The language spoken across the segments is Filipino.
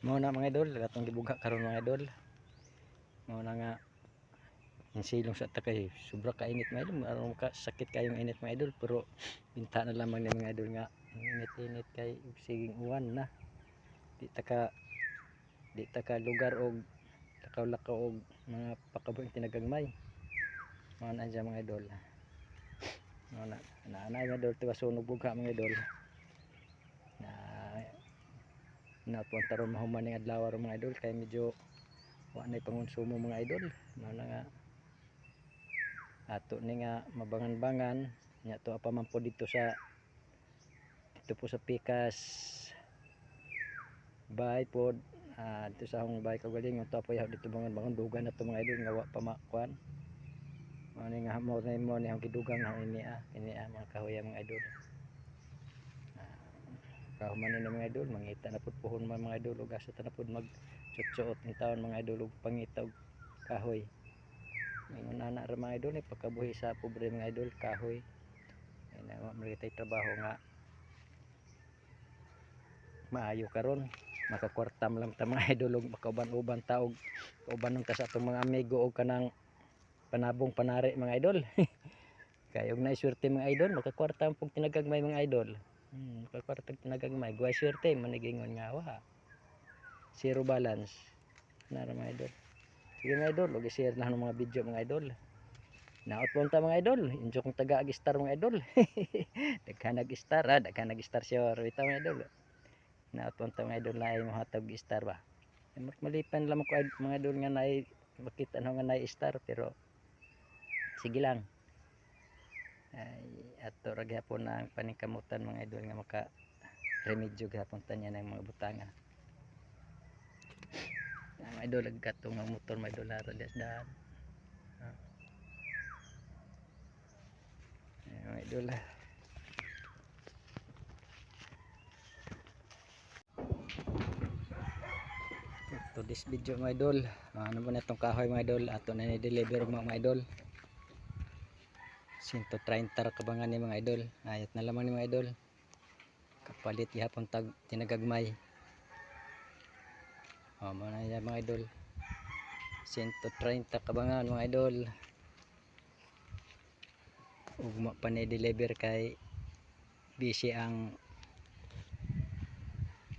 Mao na mga idol, atong gibugha karon mga idol. Mao na nga silong sa takay, sobra ka init mga idol, aron ka sakit kayong init mga idol, pero binta na lamang ni mga idol nga init-init kay siging uwan na. Di ta ka lugar og lakaw-lakaw og mga pakabuhing tinagagmay. Mao na dyan mga idol. Mao na mga idol tuwa sunog bugha mga idol. Na punta ron mahuman ning adlaw ron mga idol kay medyo wa nay pangonsumo mga idol. Mao na nga ato ni nga mabangan-bangan nya to pa man po dito po sa Pikas bahay pod dito sa akong bahay kagaling to po dito bangon-bangon dugan na to mga idol nga wa pa makuan. Mao ni nga mo ni ang gidugang na ini mga kahoy mga idol. Kahuman ni mga idol mangita na pud puhon mga idol ug asa ta na pud magsuot ni taon mga idol ug pangita og kahoy. Ingon ana ra mga idol pagkabuhi sa pobre mga idol kahoy. Ay wa man tay trabaho nga maayo karon makakwartam lang ta mga idol ug makauban-uban ta og kauban ta sa atong mga amigo og kanang panabong panari mga idol. Kay og naiswerte mga idol makakwarta pug tinagagmay mga idol. Makakwarta tinagagmay guay swerte manigingon nga wa zero balance na ra mga idol. Sige mga idol og i-share na ng mga video mga idol. Naot po ta mga idol injo kong taga ag-star mga idol. Daghan nag-star daghan nag-star siya rita mga idol. Naot po ta mga idol na ay mohatag star ba. Malipan lang ko mga idol nga naay makita na nga naay star pero sige lang. Ay ato ra gyapon ang paningkamutan mga idol nga maka remedyo gyapon ta niya ng mga butanga. Mga idol agkatong nga motor mga idol ara dasdan. Mga idol to this video mga idol ano ba na itong kahoy mga idol ato na ni-deliver mga idol 130 kabangan ni mga idol ayat na lamang ni mga idol kapalit gihapon tag tinagagmay mao na yan mga idol 130 kabangan mga idol ugma pa ni-deliver kay busy ang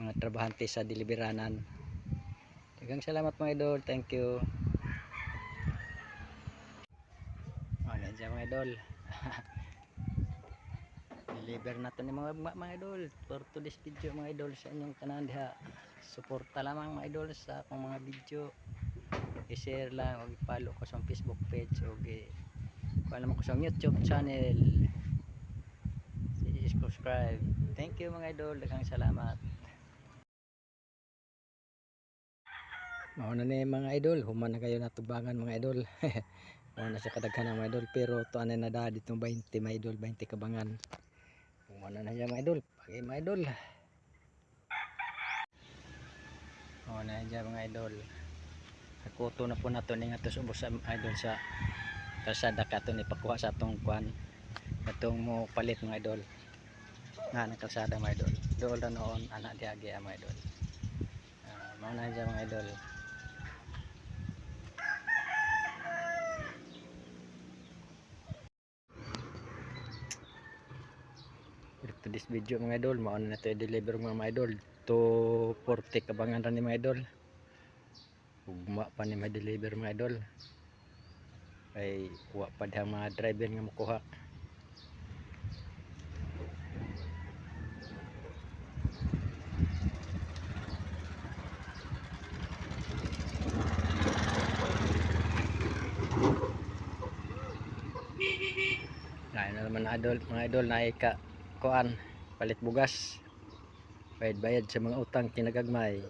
mga trabahante sa deliberanan. Daghang salamat mga idol, thank you. Ano dyan mga idol. Deliver na to ni mga idol for today's video mga idol sa inyong tanan diha. Suporta lamang mga idol sa akong mga video. I-share lang o i-follow ko sa Facebook page o i-follow ko sa YouTube channel. I-subscribe. Thank you mga idol, daghang salamat. Mao na ni mga idol, human na kayo natubangan mga idol. Mao na siya kadaghan mga idol pero tuan na da dito 20 mga idol, 20 kabangan. Human na siya mga idol, pagi mga idol. Mao na siya mga idol. Nakuto na po nato ning atos ubos sa idol sa kalsada katon ipakuha sa atong kuan. Atong mo palit mga idol. Nga ng kalsada mga idol. Dool na noon anak diagi mga idol. Mao na siya mga idol. To this video mga idol mao na nato i-deliver mga idol to 40 kabangan ra ni mga idol ugma pa ni ma-deliver mga idol ay wa pa diha mga driver nga makuha. Na naman mga idol na ika kuan palit bugas bayad sa mga utang kinagagmay.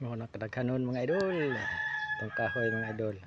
Mo na kadaghanon mga idol itong kahoy mga idol.